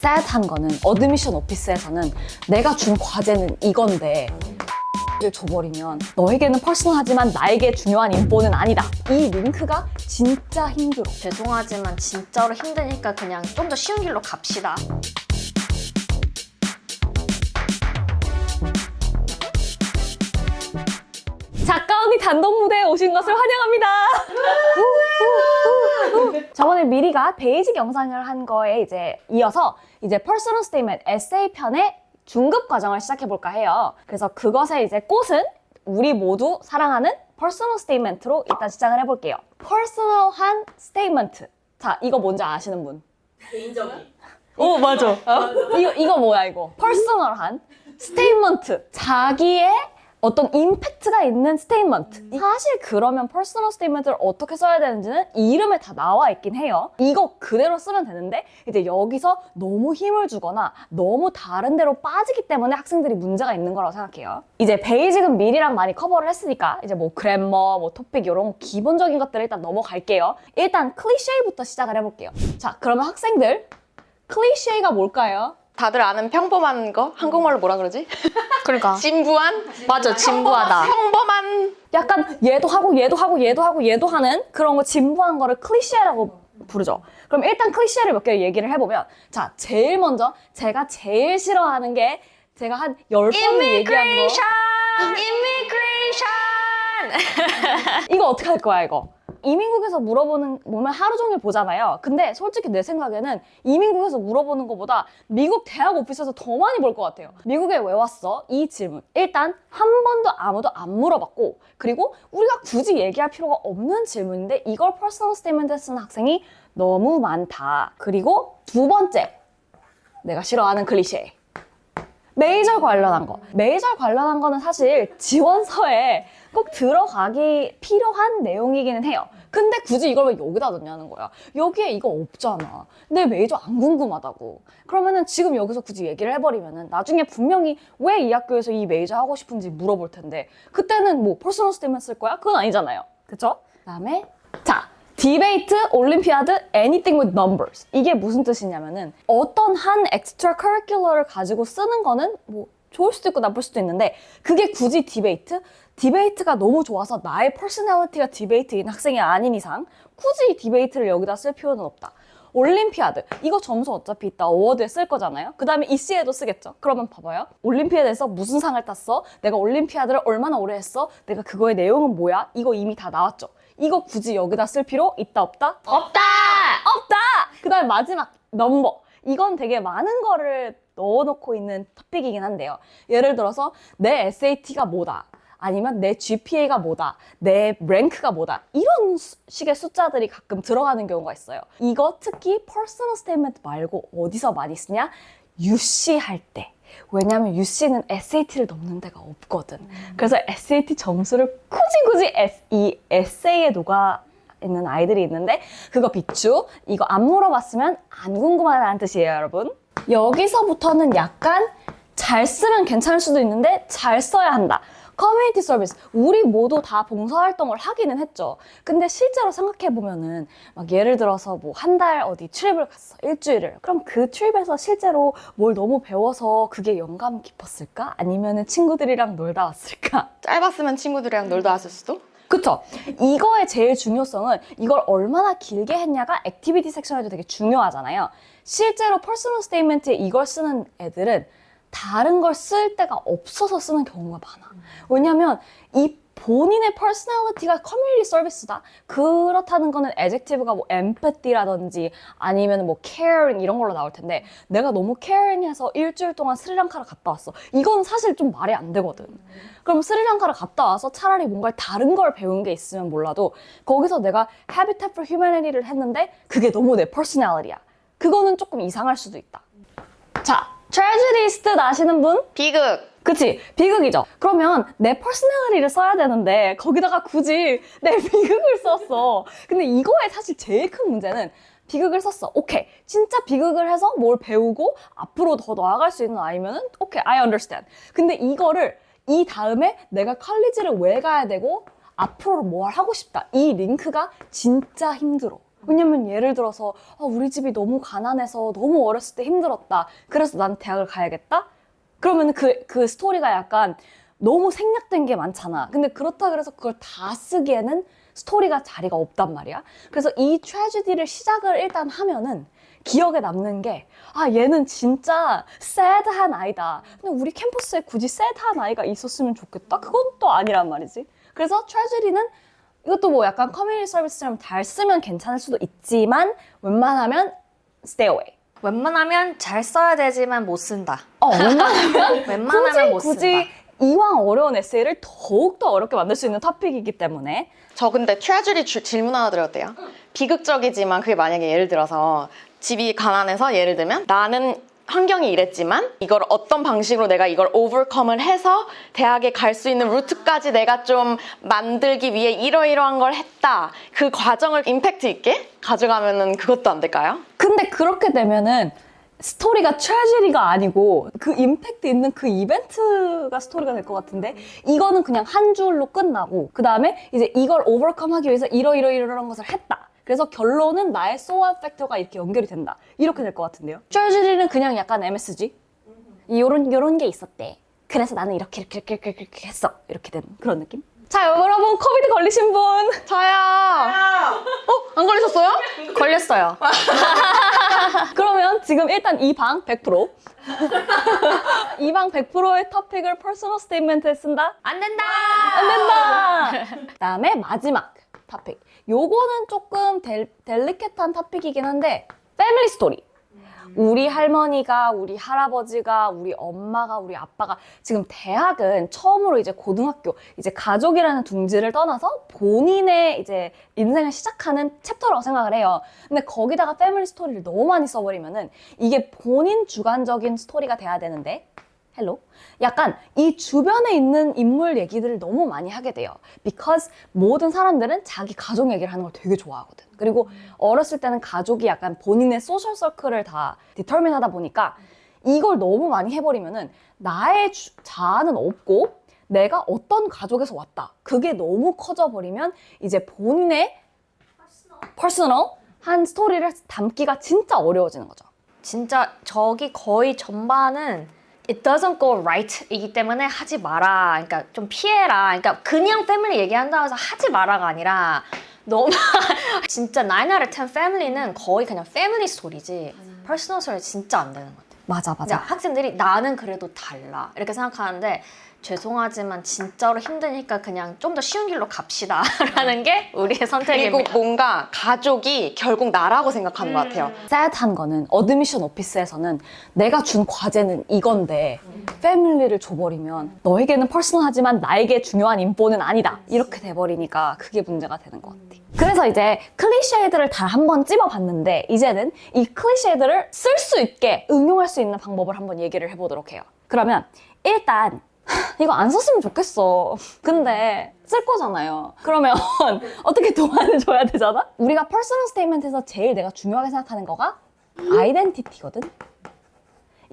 셋한 거는 어드미션 오피스에서는 내가 준 과제는 이건데 를 줘버리면 너에게는 퍼스널하지만 나에게 중요한 인포는 아니다. 이 링크가 진짜 힘들어. 죄송하지만 진짜로 힘드니까 그냥 좀 더 쉬운 길로 갑시다. 작가 언니 단독 무대에 오신 것을 환영합니다. 저번에 미리가 베이직 영상을 한 거에 이어서 퍼스널 스테이트먼트 에세이 편의 중급 과정을 시작해볼까 해요. 그래서 그것의 꽃은 우리 모두 사랑하는 퍼스널 스테이트먼트로 일단 시작을 해볼게요. 퍼스널한 스테이트먼트. 자, 이거 뭔지 아시는 분? 개인적인. 오, 맞아. 이거 뭐야, 이거? 퍼스널한 스테이트먼트. 자기의 어떤 임팩트가 있는 스테이트먼트. 사실 그러면 퍼스널 스테이트먼트를 어떻게 써야 되는지는 이 이름에 다 나와 있긴 해요. 이거 그대로 쓰면 되는데 여기서 너무 힘을 주거나 너무 다른 데로 빠지기 때문에 학생들이 문제가 있는 거라고 생각해요. 베이직은 미리랑 많이 커버를 했으니까 그래머, 토픽 이런 기본적인 것들을 일단 넘어갈게요. 일단 클리셰부터 시작을 해볼게요. 자, 그러면 학생들 클리셰가 뭘까요? 다들 아는 평범한 거? 한국말로 뭐라 그러지? 그러니까 진부한? 맞아, 진부하다. 평범한? 약간 얘도 하고 하는 그런 거 진부한 거를 클리셰라고 부르죠. 그럼 일단 클리셰를 몇 개를 얘기를 해보면, 자, 제일 먼저 제가 제일 싫어하는 게 제가 한 10번 얘기한 거. 이미그레이션! 이거 어떻게 할 거야, 이거? 이민국에서 물어보면 하루 종일 보잖아요. 근데 솔직히 내 생각에는 이민국에서 물어보는 것보다 미국 대학 오피스에서 더 많이 볼 것 같아요. 미국에 왜 왔어? 이 질문. 일단 한 번도 아무도 안 물어봤고, 그리고 우리가 굳이 얘기할 필요가 없는 질문인데 이걸 퍼스널 스테이트먼트에 쓰는 학생이 너무 많다. 그리고 두 번째, 내가 싫어하는 클리셰. 메이저 관련한 거. 메이저 관련한 거는 사실 지원서에 꼭 들어가기 필요한 내용이기는 해요. 근데 굳이 이걸 왜 여기다 넣냐는 거야. 여기에 이거 없잖아. 내 메이저 안 궁금하다고. 그러면은 지금 여기서 굳이 얘기를 해버리면은 나중에 분명히 왜 이 학교에서 이 메이저 하고 싶은지 물어볼 텐데 그때는 퍼스널 스테이트먼트 쓸 거야? 그건 아니잖아요. 그쵸? 그다음에 자, 디베이트, 올림피아드, anything with numbers. 이게 무슨 뜻이냐면은 어떤 한 엑스트라 커리큘러를 가지고 쓰는 거는 좋을 수도 있고 나쁠 수도 있는데 그게 굳이 디베이트가 너무 좋아서 나의 퍼스널리티가 디베이트인 학생이 아닌 이상 굳이 디베이트를 여기다 쓸 필요는 없다. 올림피아드. 이거 점수 어차피 이따 어워드에 쓸 거잖아요. 그 다음에 이씨에도 쓰겠죠. 그러면 봐봐요. 올림피아드에서 무슨 상을 tas어? 내가 올림피아드를 얼마나 오래 했어? 내가 그거의 내용은 뭐야? 이거 이미 다 나왔죠. 이거 굳이 여기다 쓸 필요 있다 없다? 없다! 그 다음에 마지막 넘버. 이건 되게 많은 거를 넣어놓고 있는 토픽이긴 한데요. 예를 들어서 내 SAT가 뭐다. 아니면 내 GPA가 뭐다. 내 랭크가 뭐다. 이런 식의 숫자들이 가끔 들어가는 경우가 있어요. 이거 특히 퍼스널 스테이트먼트 말고 어디서 많이 쓰냐? UC 할 때. 왜냐면 UC는 SAT를 넘는 데가 없거든. 그래서 SAT 점수를 굳이 이 에세이에 녹아 있는 아이들이 있는데 그거 비추. 이거 안 물어봤으면 안 궁금하다는 뜻이에요, 여러분. 여기서부터는 약간 잘 쓰면 괜찮을 수도 있는데 잘 써야 한다. 커뮤니티 서비스. 우리 모두 다 봉사활동을 하기는 했죠. 근데 실제로 생각해보면은 예를 들어서 한 달 어디 트립을 갔어. 일주일을. 그럼 그 트립에서 실제로 뭘 너무 배워서 그게 영감 깊었을까? 아니면은 친구들이랑 놀다 왔을까? 짧았으면 친구들이랑 놀다 왔을 수도? 그쵸? 이거의 제일 중요성은 이걸 얼마나 길게 했냐가 액티비티 섹션에도 되게 중요하잖아요. 실제로 퍼스널 스테이트먼트에 이걸 쓰는 애들은 다른 걸 쓸 데가 없어서 쓰는 경우가 많아. 왜냐면 이 본인의 퍼스널리티가 커뮤니티 서비스다. 그렇다는 거는 adjective가 empathy라든지 아니면 caring 이런 걸로 나올 텐데 내가 너무 caring해서 일주일 동안 스리랑카를 갔다 왔어. 이건 사실 좀 말이 안 되거든. 그럼 스리랑카를 갔다 와서 차라리 뭔가 다른 걸 배운 게 있으면 몰라도 거기서 내가 Habitat for Humanity를 했는데 그게 너무 내 퍼스널리티야. 그거는 조금 이상할 수도 있다. 자, 트레저리스트 아시는 분? 비극! 그치? 비극이죠? 그러면 내 퍼스널리티를 써야 되는데 거기다가 굳이 내 비극을 썼어. 근데 이거의 사실 제일 큰 문제는 비극을 썼어. 오케이. 진짜 비극을 해서 뭘 배우고 앞으로 더 나아갈 수 있는 아이면은 오케이. I understand. 근데 이거를 이 다음에 내가 컬리지를 왜 가야 되고 앞으로 뭘 하고 싶다. 이 링크가 진짜 힘들어. 왜냐면 예를 들어서 우리 집이 너무 가난해서 너무 어렸을 때 힘들었다. 그래서 난 대학을 가야겠다? 그러면 그 스토리가 약간 너무 생략된 게 많잖아. 근데 그렇다 그래서 그걸 다 쓰기에는 스토리가 자리가 없단 말이야. 그래서 이 트래지디를 시작을 일단 하면은 기억에 남는 게 얘는 진짜 새드한 아이다. 근데 우리 캠퍼스에 굳이 새드한 아이가 있었으면 좋겠다? 그건 또 아니란 말이지. 그래서 트래지디는 이것도 뭐 약간 커뮤니티 서비스처럼 잘 쓰면 괜찮을 수도 있지만 웬만하면 stay away. 웬만하면 잘 써야 되지만 못 쓴다. 웬만하면 웬만하면 못 굳이 쓴다. 이왕 어려운 에세이를 더욱더 어렵게 만들 수 있는 토픽이기 때문에 저 근데 트레저리 질문 하나 드려도 돼요? 비극적이지만 그게 만약에 예를 들어서 집이 가난해서 예를 들면 나는 환경이 이랬지만 이걸 어떤 방식으로 내가 이걸 오버컴을 해서 대학에 갈 수 있는 루트까지 내가 좀 만들기 위해 이러이러한 걸 했다. 그 과정을 임팩트 있게 가져가면은 그것도 안 될까요? 근데 그렇게 되면은 스토리가 트래저리가 아니고 그 임팩트 있는 그 이벤트가 스토리가 될 것 같은데 이거는 그냥 한 줄로 끝나고 그 다음에 이제 이걸 오버컴 하기 위해서 이러이러이러한 것을 했다. 그래서 결론은 나의 소아 팩터가 이렇게 연결이 된다. 이렇게 될 것 같은데요. 트래저리는 그냥 약간 MSG. 요런 게 있었대. 그래서 나는 이렇게 했어. 이렇게 된 그런 느낌? 자, 여러분 코비드 걸리신 분. 저요. 안 걸리셨어요? 걸렸어요. 그러면 지금 일단 이 방 100%. 이 방 100%의 토픽을 퍼스널 스테이트먼트에 쓴다? 안 된다! 안 된다! 그다음에 마지막 토픽. 요거는 조금 델리케트한 토픽이긴 한데 패밀리 스토리. 우리 할머니가, 우리 할아버지가, 우리 엄마가, 우리 아빠가 지금 대학은 처음으로 이제 고등학교, 이제 가족이라는 둥지를 떠나서 본인의 이제 인생을 시작하는 챕터라고 생각을 해요. 근데 거기다가 패밀리 스토리를 너무 많이 써버리면은 이게 본인 주관적인 스토리가 돼야 되는데 헬로? 약간 이 주변에 있는 인물 얘기들을 너무 많이 하게 돼요. Because 모든 사람들은 자기 가족 얘기를 하는 걸 되게 좋아하거든. 그리고 어렸을 때는 가족이 약간 본인의 소셜 서클을 다 디터민 하다 보니까 이걸 너무 많이 해버리면은 나의 자아는 없고 내가 어떤 가족에서 왔다. 그게 너무 커져버리면 이제 본인의 퍼스널한 스토리를 담기가 진짜 어려워지는 거죠. 진짜 저기 거의 전반은 It doesn't go right 이기 때문에 하지 마라. 그러니까 좀 피해라. 그러니까 그냥 패밀리 얘기한다고 해서 하지 마라가 아니라 너무 진짜 9 out of 10 패밀리는 거의 그냥 패밀리 스토리지 퍼스널 스토리 진짜 안 되는 것 같아요. 맞아. 그러니까 학생들이 나는 그래도 달라 이렇게 생각하는데 죄송하지만 진짜로 힘드니까 그냥 좀 더 쉬운 길로 갑시다 라는 게 우리의 선택입니다. 그리고 뭔가 가족이 결국 나라고 생각하는 것 같아요. 셋한 거는 어드미션 오피스에서는 내가 준 과제는 이건데 패밀리를 줘버리면 너에게는 퍼스널하지만 나에게 중요한 인포는 아니다 이렇게 돼버리니까 그게 문제가 되는 것 같아. 그래서 이제 클리셰들을 다 한번 찝어봤는데 이제는 이 클리셰들을 쓸 수 있게 응용할 수 있는 방법을 한번 얘기를 해보도록 해요. 그러면 일단 이거 안 썼으면 좋겠어. 근데 쓸 거잖아요. 그러면 어떻게 도안을 줘야 되잖아? 우리가 퍼스널 스테이트먼트에서 제일 내가 중요하게 생각하는 거가 아이덴티티거든?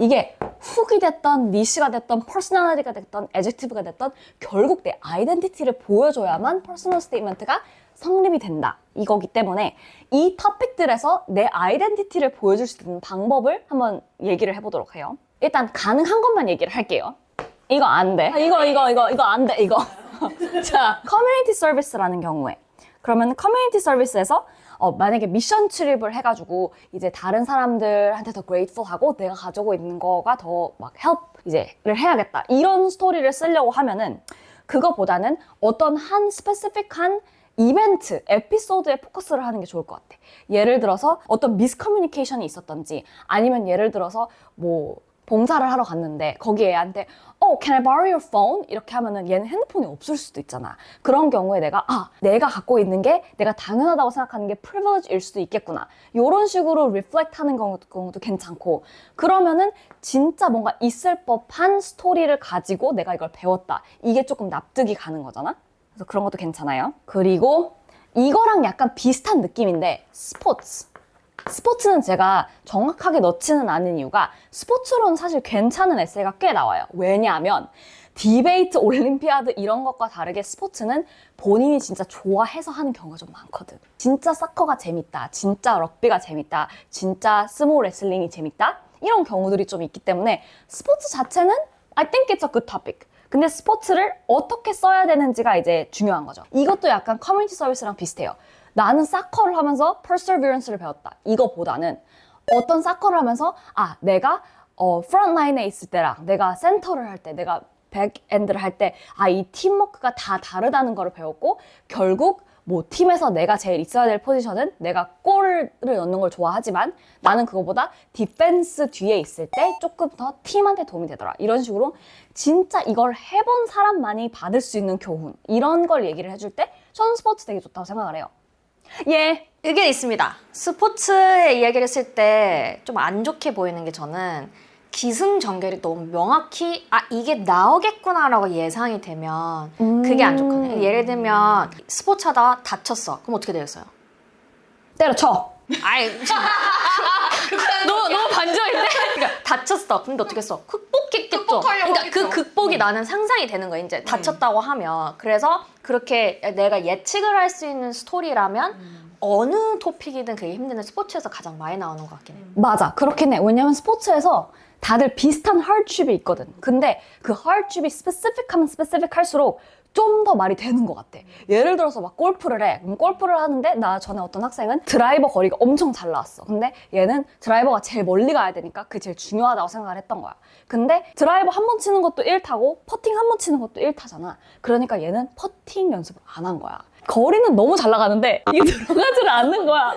이게 훅이 됐던, 니시가 됐던, 퍼스널리티가 됐던, 애젝티브가 됐던 결국 내 아이덴티티를 보여줘야만 퍼스널 스테이트먼트가 성립이 된다. 이거기 때문에 이 토픽들에서 내 아이덴티티를 보여줄 수 있는 방법을 한번 얘기를 해보도록 해요. 일단 가능한 것만 얘기를 할게요. 이거 안 돼. 이거 안 돼, 이거. 자, 커뮤니티 서비스라는 경우에. 그러면 커뮤니티 서비스에서 만약에 미션 출입을 해가지고 이제 다른 사람들한테 더 grateful하고 내가 가지고 있는 거가 더 막 help 이제를 해야겠다. 이런 스토리를 쓰려고 하면은 그거보다는 어떤 한 스페시픽한 이벤트, 에피소드에 포커스를 하는 게 좋을 것 같아. 예를 들어서 어떤 미스커뮤니케이션이 있었던지 아니면 예를 들어서 뭐 봉사를 하러 갔는데 거기에 얘한테 Can I borrow your phone? 이렇게 하면은 얘는 핸드폰이 없을 수도 있잖아. 그런 경우에 내가 갖고 있는 게 내가 당연하다고 생각하는 게 privilege일 수도 있겠구나. 이런 식으로 reflect 하는 경우도 괜찮고 그러면은 진짜 뭔가 있을 법한 스토리를 가지고 내가 이걸 배웠다. 이게 조금 납득이 가는 거잖아. 그래서 그런 것도 괜찮아요. 그리고 이거랑 약간 비슷한 느낌인데 스포츠는 제가 정확하게 넣지는 않은 이유가 스포츠로는 사실 괜찮은 에세이가 꽤 나와요. 왜냐하면 디베이트, 올림피아드 이런 것과 다르게 스포츠는 본인이 진짜 좋아해서 하는 경우가 좀 많거든. 진짜 사커가 재밌다, 진짜 럭비가 재밌다, 진짜 스모 레슬링이 재밌다 이런 경우들이 좀 있기 때문에 스포츠 자체는 I think it's a good topic. 근데 스포츠를 어떻게 써야 되는지가 이제 중요한 거죠. 이것도 약간 커뮤니티 서비스랑 비슷해요. 나는 사커를 하면서 perseverance를 배웠다. 이거보다는 어떤 사커를 하면서 내가 프론트라인에 있을 때랑 내가 센터를 할 때, 내가 백엔드를 할 때 이 팀워크가 다 다르다는 거를 배웠고 결국 뭐 팀에서 내가 제일 있어야 될 포지션은 내가 골을 넣는 걸 좋아하지만 나는 그거보다 디펜스 뒤에 있을 때 조금 더 팀한테 도움이 되더라. 이런 식으로 진짜 이걸 해본 사람만이 받을 수 있는 교훈 이런 걸 얘기를 해줄 때 저는 스포츠 되게 좋다고 생각을 해요. 예. 의견이 있습니다. 스포츠의 이야기를 했을 때 좀 안 좋게 보이는 게 저는 기승전결이 너무 명확히 이게 나오겠구나라고 예상이 되면 그게 안 좋거든요. 예를 들면 스포츠 하다가 다쳤어. 그럼 어떻게 되겠어요? 때려쳐. 아이 너무 반전인데? 그러니까 다쳤어. 근데 어떻게 했어? 극복했겠죠. 극복하려고 그러니까 하겠죠. 그 극복이 나는 상상이 되는 거야. 이제 다쳤다고 하면. 그래서 그렇게 내가 예측을 할 수 있는 스토리라면 어느 토픽이든 그게 힘든데 스포츠에서 가장 많이 나오는 것 같긴 해요. 맞아. 그렇긴 해. 왜냐면 스포츠에서 다들 비슷한 hardship이 있거든. 근데 그 hardship이 스페시픽하면 스페시픽할수록 좀 더 말이 되는 것 같아. 예를 들어서 막 골프를 해. 그럼 골프를 하는데 나 전에 어떤 학생은 드라이버 거리가 엄청 잘 나왔어. 근데 얘는 드라이버가 제일 멀리 가야 되니까 그게 제일 중요하다고 생각을 했던 거야. 근데 드라이버 한 번 치는 것도 1타고 퍼팅 한 번 치는 것도 1타잖아. 그러니까 얘는 퍼팅 연습을 안 한 거야. 거리는 너무 잘 나가는데 이게 들어가지를 않는 거야.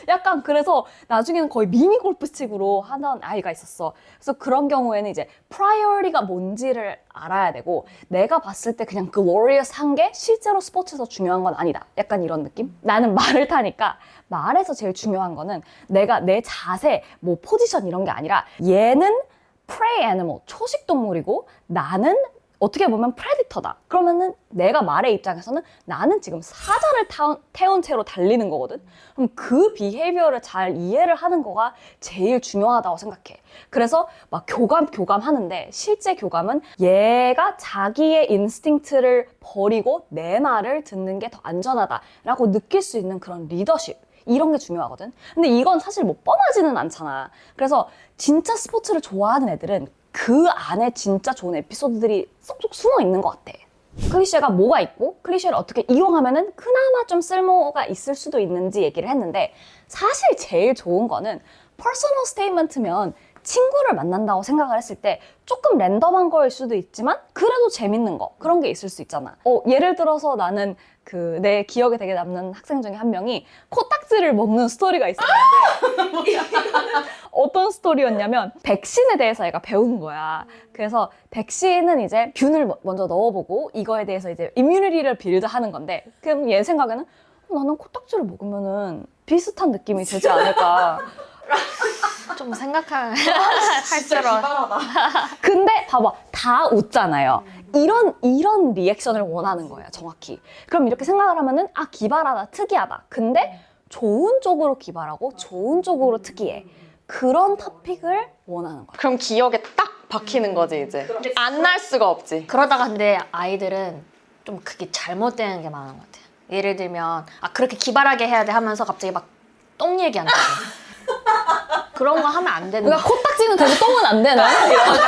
약간 그래서 나중에는 거의 미니 골프식으로 하던 아이가 있었어. 그래서 그런 경우에는 이제 프라이어리가 뭔지를 알아야 되고 내가 봤을 때 그냥 글로리어스 한 게 실제로 스포츠에서 중요한 건 아니다. 약간 이런 느낌? 나는 말을 타니까 말에서 제일 중요한 거는 내가 내 자세, 뭐 포지션 이런 게 아니라 얘는 prey animal, 초식 동물이고 나는 어떻게 보면 프레디터다. 그러면은 내가 말의 입장에서는 나는 지금 사자를 태운 채로 달리는 거거든. 그럼 그 비헤이비어를 잘 이해를 하는 거가 제일 중요하다고 생각해. 그래서 막 교감 하는데 실제 교감은 얘가 자기의 인스팅트를 버리고 내 말을 듣는 게 더 안전하다라고 느낄 수 있는 그런 리더십. 이런 게 중요하거든. 근데 이건 사실 뭐 뻔하지는 않잖아. 그래서 진짜 스포츠를 좋아하는 애들은 그 안에 진짜 좋은 에피소드들이 쏙쏙 숨어 있는 것 같아. 클리셰가 뭐가 있고 클리셰를 어떻게 이용하면은 그나마 좀 쓸모가 있을 수도 있는지 얘기를 했는데 사실 제일 좋은 거는 퍼스널 스테이트먼트면 친구를 만난다고 생각을 했을 때 조금 랜덤한 거일 수도 있지만 그래도 재밌는 거 그런 게 있을 수 있잖아. 예를 들어서 나는 내 기억에 되게 남는 학생 중에 한 명이 코딱지를 먹는 스토리가 있었는데 어떤 스토리였냐면 백신에 대해서 얘가 배운 거야. 그래서 백신은 이제 균을 먼저 넣어보고 이거에 대해서 이제 이뮤니티를 빌드하는 건데 그럼 얘 생각에는 나는 코딱지를 먹으면은 비슷한 느낌이 되지 않을까. 좀 할수록 근데 봐봐, 다 웃잖아요. 이런 리액션을 원하는 거예요, 정확히. 그럼 이렇게 생각을 하면은 기발하다, 특이하다. 근데 좋은 쪽으로 기발하고 좋은 쪽으로 특이해. 그런 토픽을 원하는 거야. 그럼 기억에 딱 박히는 거지 이제. 안 날 수가 없지. 그러다가 근데 아이들은 좀 그게 잘못되는 게 많은 것 같아요. 예를 들면 그렇게 기발하게 해야 돼 하면서 갑자기 막 똥 얘기한다고. 그런 거 하면 안 되는 그러니까 코딱지는 되고 똥은 안 되나?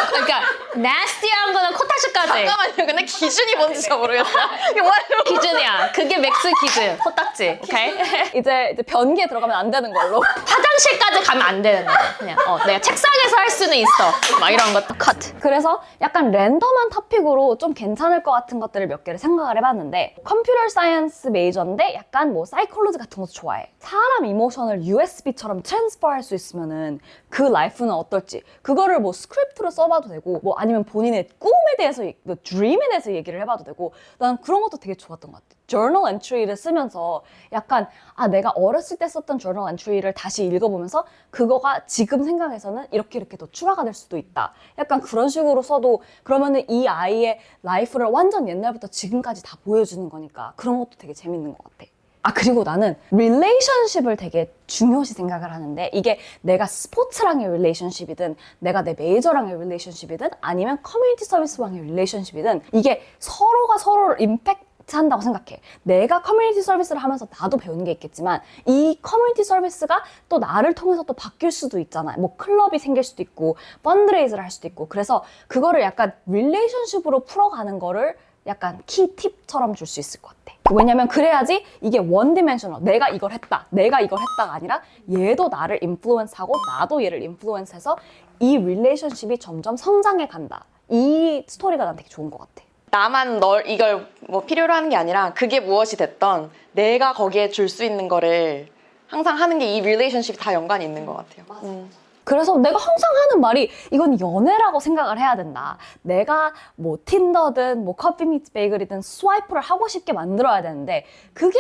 그러니까 nasty한 거는 코딱지까지 잠깐만요. 근데 기준이 뭔지 잘 모르겠어요. 이게 뭐예요? 기준이야. 그게 맥스 기준. 코딱지. 오케이? 이제 변기에 들어가면 안 되는 걸로. 화장실까지 가면 안 되는 거야. 그냥 내가 책상에서 할 수는 있어. 막 이런 것도 컷. 그래서 약간 랜덤한 토픽으로 좀 괜찮을 것 같은 것들을 몇 개를 생각을 해봤는데 컴퓨터 사이언스 메이저인데 약간 뭐 사이콜로지 같은 것도 좋아해. 사람 이모션을 USB처럼 트랜스퍼할 수 있으면은 그 라이프는 어떨지 그거를 뭐 스크립트로 써봐도 되고 뭐 아니면 본인의 꿈에 대해서 드림에 대해서 얘기를 해봐도 되고 난 그런 것도 되게 좋았던 것 같아. 저널 엔트리를 쓰면서 약간 내가 어렸을 때 썼던 저널 엔트리를 다시 읽어보면서 그거가 지금 생각해서는 이렇게 더 추가가 될 수도 있다. 약간 그런 식으로 써도 그러면은 이 아이의 라이프를 완전 옛날부터 지금까지 다 보여주는 거니까 그런 것도 되게 재밌는 것 같아. 그리고 나는 릴레이션십을 되게 중요시 생각을 하는데 이게 내가 스포츠랑의 릴레이션십이든 내가 내 메이저랑의 릴레이션십이든 아니면 커뮤니티 서비스랑의 릴레이션십이든 이게 서로가 서로를 임팩트 한다고 생각해. 내가 커뮤니티 서비스를 하면서 나도 배우는 게 있겠지만 이 커뮤니티 서비스가 또 나를 통해서 또 바뀔 수도 있잖아요. 뭐 클럽이 생길 수도 있고 펀드레이즈를 할 수도 있고 그래서 그거를 약간 릴레이션십으로 풀어가는 거를 약간 키 팁처럼 줄 수 있을 것 같아. 왜냐면 그래야지 이게 원 디멘셔널 내가 이걸 했다 내가 이걸 했다가 아니라 얘도 나를 인플루언스하고 나도 얘를 인플루언스해서 이 릴레이션십이 점점 성장해 간다. 이 스토리가 난 되게 좋은 것 같아. 나만 널 이걸 뭐 필요로 하는 게 아니라 그게 무엇이 됐던 내가 거기에 줄 수 있는 거를 항상 하는 게 이 릴레이션십이 다 연관이 있는 것 같아요. 그래서 내가 항상 하는 말이 이건 연애라고 생각을 해야 된다. 내가 뭐 틴더든 뭐 커피 미트 베이글이든 스와이프를 하고 싶게 만들어야 되는데 그게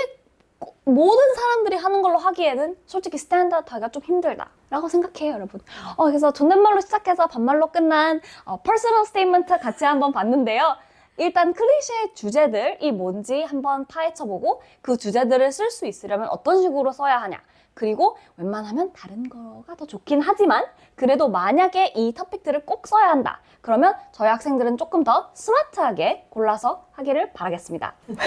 모든 사람들이 하는 걸로 하기에는 솔직히 스탠다드하기가 좀 힘들다 라고 생각해요, 여러분. 그래서 존댓말로 시작해서 반말로 끝난 퍼스널 스테이트먼트 같이 한번 봤는데요. 일단 클리셰 주제들이 뭔지 한번 파헤쳐보고 그 주제들을 쓸 수 있으려면 어떤 식으로 써야 하냐. 그리고 웬만하면 다른 거가 더 좋긴 하지만 그래도 만약에 이 토픽들을 꼭 써야 한다. 그러면 저희 학생들은 조금 더 스마트하게 골라서 하기를 바라겠습니다. 네.